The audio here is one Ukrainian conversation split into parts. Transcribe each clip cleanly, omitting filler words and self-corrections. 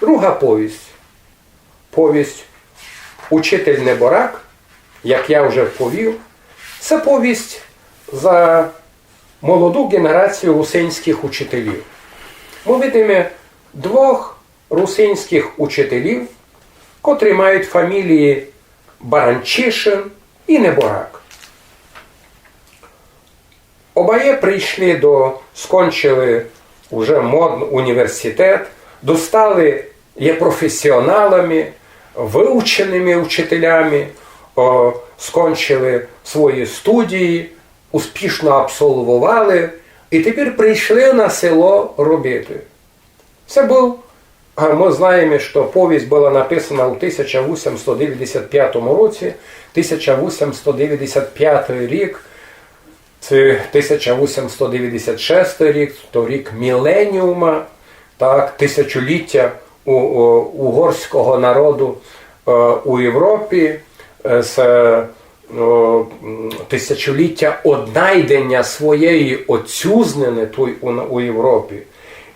Друга повість. Повість «Учитель Неборак», як я вже повів, це повість за молоду генерацію русинських учителів. Ми видимо двох русинських учителів, котрі мають фамілії Баранчишин і Неборак. Обоє прийшли скончили уже університет, достали, є професіоналами, вивченими вчителями, скончили свої студії, успішно абсолвували і тепер прийшли на село робити. Це був, ми знаємо, що повість була написана у 1895 році, 1895 рік, це 1896 рік, то рік міленіума, так, тисячоліття угорського народу у Європі, з тисячоліття однайдення своєї отчизни у Європі.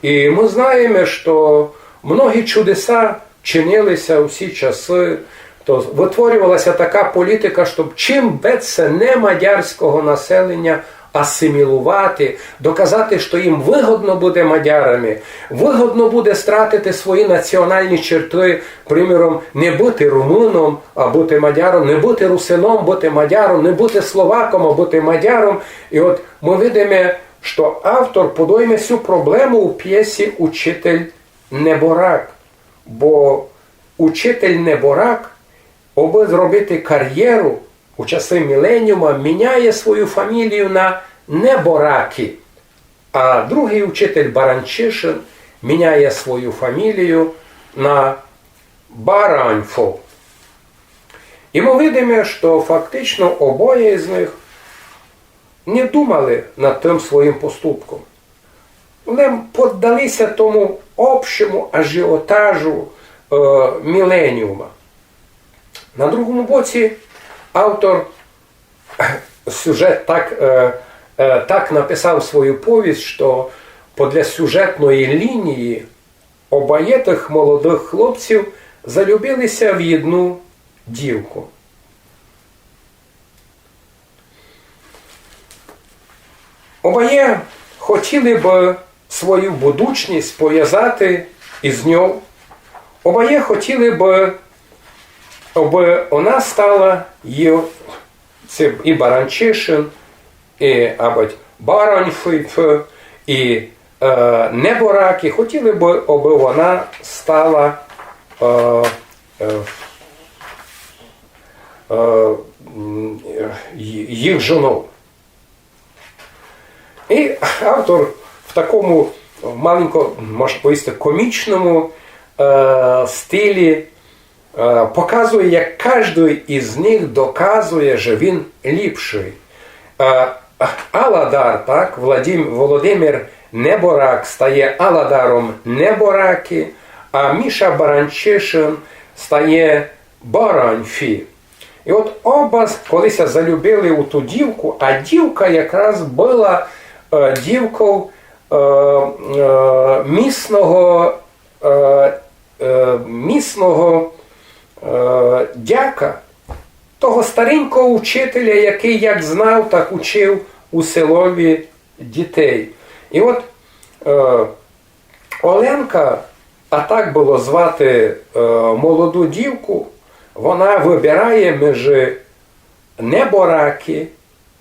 І ми знаємо, що многі чудеса чинилися у всі часи, то витворювалася така політика, щоб чим більше не мадярського населення асимілувати, доказати, що їм вигодно бути мадярами, вигодно буде стратити свої національні черти, приміром, не бути румуном, а бути мадяром, не бути русином, бути мадяром, не бути словаком, а бути мадяром. І от ми видимо, що автор подойме цю проблему у п'єсі «Учитель Неборак». Бо учитель Неборак, аби зробити кар'єру у часи міленіума, міняє свою фамілію на Небораки. А другий учитель Баранчишин міняє свою фамілію на Бараньфо. І ми видимо, що фактично обоє з них не думали над тим своїм поступком. Вони піддалися тому общому ажіотажу міленіума. На другому боці автор сюжет так написав свою повість, що для сюжетної лінії обоє тих молодих хлопців залюбилися в одну дівку. Обоє хотіли б свою будучність пов'язати із нього. Обоє хотіли б, аби вона стала і Баранчишин, і Бараньф, і Небораки, хотіли б, аби вона стала їх жоною. І автор в такому маленько, можна powiedzieć, комічному стилі показує, як кожен із них доказує, що він ліпший. Аладар, так, Володимир Неборак стає Аладаром Небораки, а Міша Баранчишин стає Бараньфі. І от оба колись залюбили у ту дівку, а дівка якраз була дівкою місного дяка, того старенького учителя, який як знав, так учив у селові дітей. І от Оленка, а так було звати молоду дівку, вона вибирає між Небораки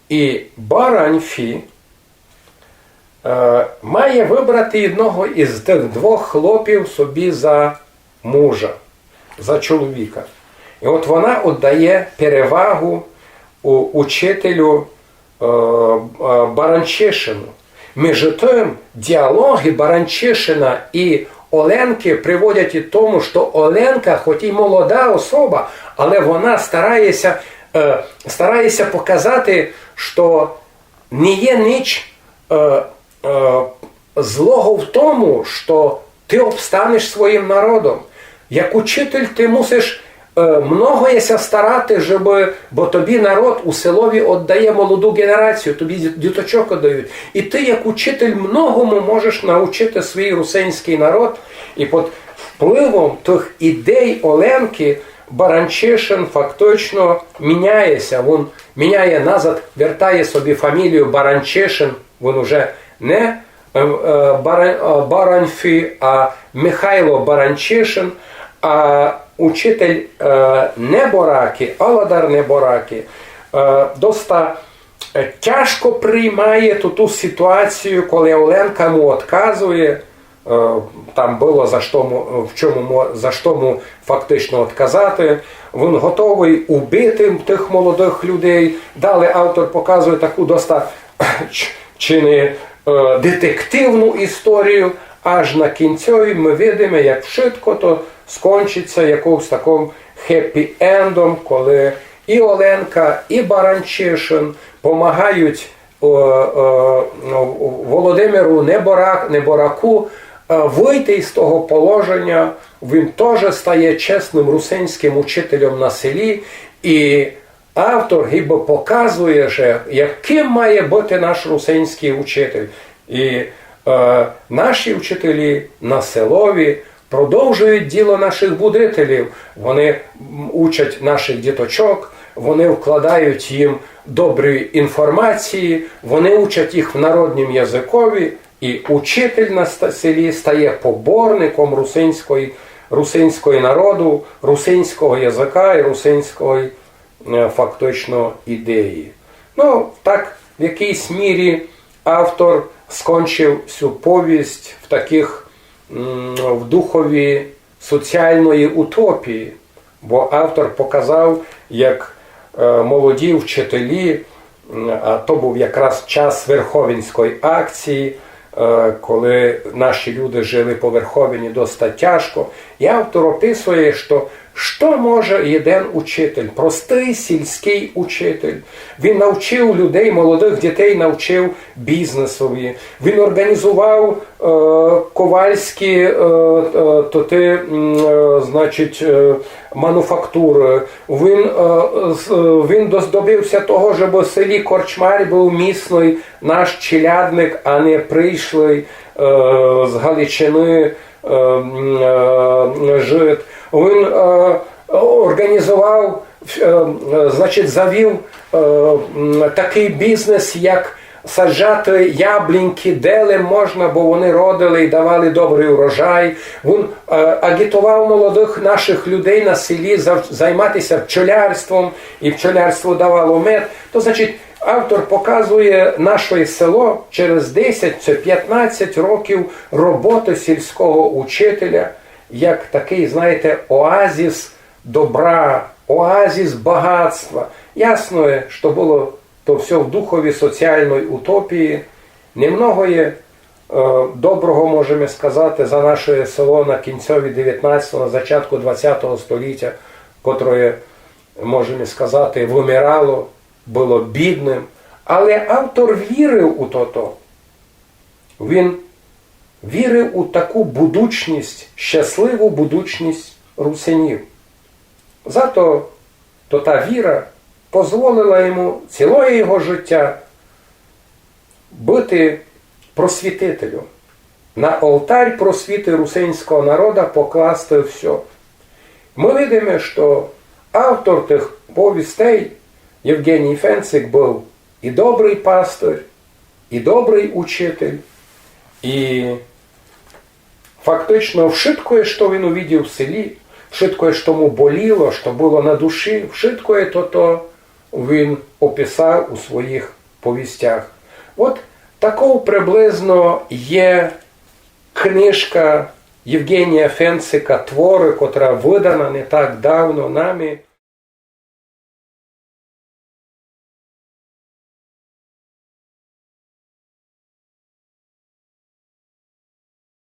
і Бараньфі, має вибрати одного із тих двох хлопів собі за мужа, за чоловіка. І от вона віддає перевагу учителю Баранчишину. Між тим, діалоги Баранчишина і Оленки приводять і тому, що Оленка, хоч і молода особа, але вона старається показати, що не є ніч злого в тому, що ти обстанеш своїм народом. Як учитель ти мусиш многоєся старати, бо тобі народ у селові віддає молоду генерацію, тобі діточок віддають. І ти, як учитель, многому можеш навчити свій русинський народ. І впливом тих ідей Оленки Баранчишин фактично міняється. Він міняє назад, вертає собі фамілію Баранчишин, він уже не Баранфі, а Михайло Баранчишин, а учитель Небораки, Оладар Небораки, доста тяжко приймає ту ситуацію, коли Оленка йому відказує. Там було за що фактично відказати. Він готовий убити тих молодих людей. Далі автор показує таку доста чи не детективну історію. Аж на кінцеві ми бачимо, як швидко то скончиться якимось таким хеппі-ендом, коли і Оленка, і Баранчишин допомагають Володимиру Небораку вийти з того положення. Він теж стає чесним русинським учителем на селі. І автор гіби показує, яким має бути наш русинський учитель. І наші вчителі на селові продовжують діло наших будителів. Вони учать наших діточок, вони вкладають їм добрі інформації, вони учать їх в народнім язикові, і учитель на селі стає поборником русинської народу, русинського язика і русинської фактично ідеї. Ну, так, в якійсь мірі автор скончив всю повість в духові соціальної утопії, бо автор показав, як молоді вчителі, а то був якраз час Верховинської акції, коли наші люди жили по Верховині досить тяжко. І автор описує, що може один учитель, простий сільський учитель. Він навчив людей, молодих дітей навчив бізнесові. Він організував ковальські мануфактури. Він добився того, щоб у селі Корчмар був місний наш челядник, а не прийшлий з Галичини жит. Він організував, завів такий бізнес, як саджати ябліньки, де можна, бо вони родили і давали добрий урожай. Він агітував молодих наших людей на селі займатися пчолярством, і пчолярство давало мед. То, значить, автор показує наше село через 10-15 років роботи сільського учителя, як такий, знаєте, оазіс добра, оазіс багатства. Ясно, що було то все в духові соціальної утопії. Немного є доброго, можемо сказати, за наше село на кінцеві 19-го, на початку 20-го століття, котре, можемо сказати, вимирало, було бідним. Але автор вірив у то. Він вірив у таку будучність, щасливу будучність русинів. Зато та віра дозволила йому ціле його життя бути просвітителем. На алтарь просвіти русинського народу покласти все. Ми бачимо, що автор тих повістей Євгеній Фенцик був і добрий пастир, і добрий учитель, і фактично вшиткое, що він увидів в селі, вшиткое, що йому боліло, що було на душі, вшиткое то він описав у своїх повістях. От такого приблизно є книжка Євгенія Фенцика «Твори», котра видана не так давно нами.